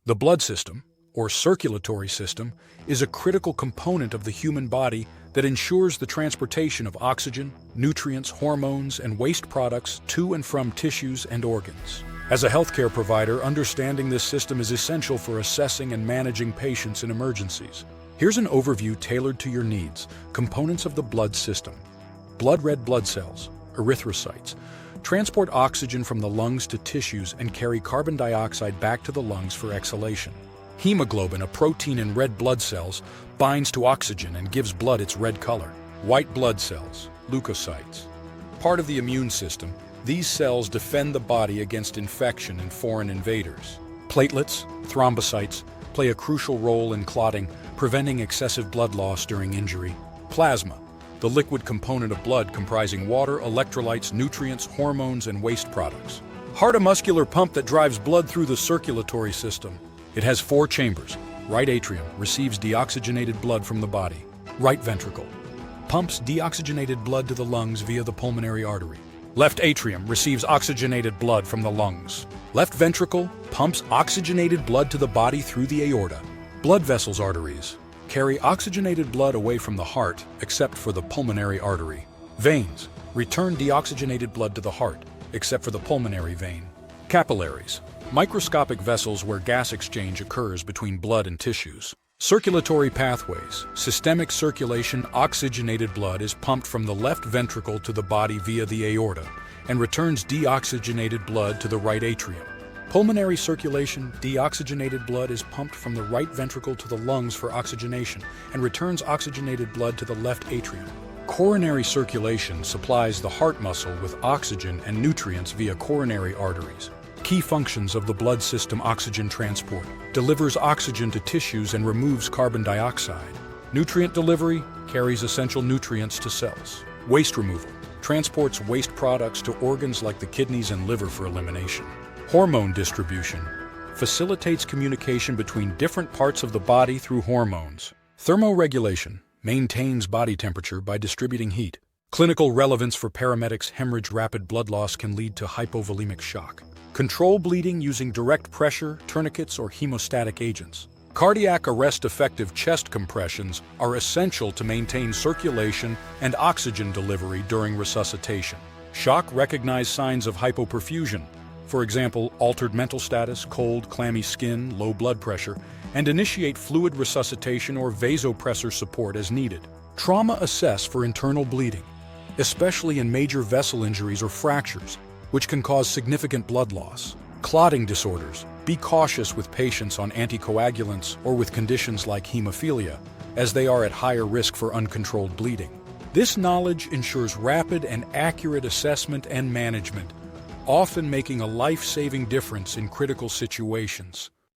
The blood system, or circulatory system, is a critical component of the human body that ensures the transportation of oxygen, nutrients, hormones, and waste products to and from tissues and organs. As a healthcare provider, understanding this system is essential for assessing and managing patients in emergencies. Here's an overview tailored to your needs. Components of the blood system. Red blood cells, erythrocytes, transport oxygen from the lungs to tissues and carry carbon dioxide back to the lungs for exhalation. Hemoglobin, a protein in red blood cells, binds to oxygen and gives blood its red color. White blood cells, leukocytes. Part of the immune system, these cells defend the body against infection and foreign invaders. Platelets, thrombocytes, play a crucial role in clotting, preventing excessive blood loss during injury. Plasma, the liquid component of blood comprising water, electrolytes, nutrients, hormones, and waste products. Heart, a muscular pump that drives blood through the circulatory system. It has 4 chambers. Right atrium receives deoxygenated blood from the body. Right ventricle pumps deoxygenated blood to the lungs via the pulmonary artery. Left atrium receives oxygenated blood from the lungs. Left ventricle pumps oxygenated blood to the body through the aorta. Blood vessels, arteries, carry oxygenated blood away from the heart, except for the pulmonary artery. Veins return deoxygenated blood to the heart, except for the pulmonary vein. Capillaries, microscopic vessels where gas exchange occurs between blood and tissues. Circulatory pathways, systemic circulation. Oxygenated blood is pumped from the left ventricle to the body via the aorta and returns deoxygenated blood to the right atrium. Pulmonary circulation, deoxygenated blood is pumped from the right ventricle to the lungs for oxygenation and returns oxygenated blood to the left atrium. Coronary circulation supplies the heart muscle with oxygen and nutrients via coronary arteries. Key functions of the blood system: oxygen transport, delivers oxygen to tissues and removes carbon dioxide. Nutrient delivery, carries essential nutrients to cells. Waste removal, transports waste products to organs like the kidneys and liver for elimination. Hormone distribution, facilitates communication between different parts of the body through hormones. Thermoregulation, maintains body temperature by distributing heat. Clinical relevance for paramedics: hemorrhage, rapid blood loss can lead to hypovolemic shock. Control bleeding using direct pressure, tourniquets, or hemostatic agents. Cardiac arrest, effective chest compressions are essential to maintain circulation and oxygen delivery during resuscitation. Shock, recognize signs of hypoperfusion, for example, altered mental status, cold, clammy skin, low blood pressure, and initiate fluid resuscitation or vasopressor support as needed. Trauma, assess for internal bleeding, especially in major vessel injuries or fractures, which can cause significant blood loss. Clotting disorders, be cautious with patients on anticoagulants or with conditions like hemophilia, as they are at higher risk for uncontrolled bleeding. This knowledge ensures rapid and accurate assessment and management, often making a life-saving difference in critical situations.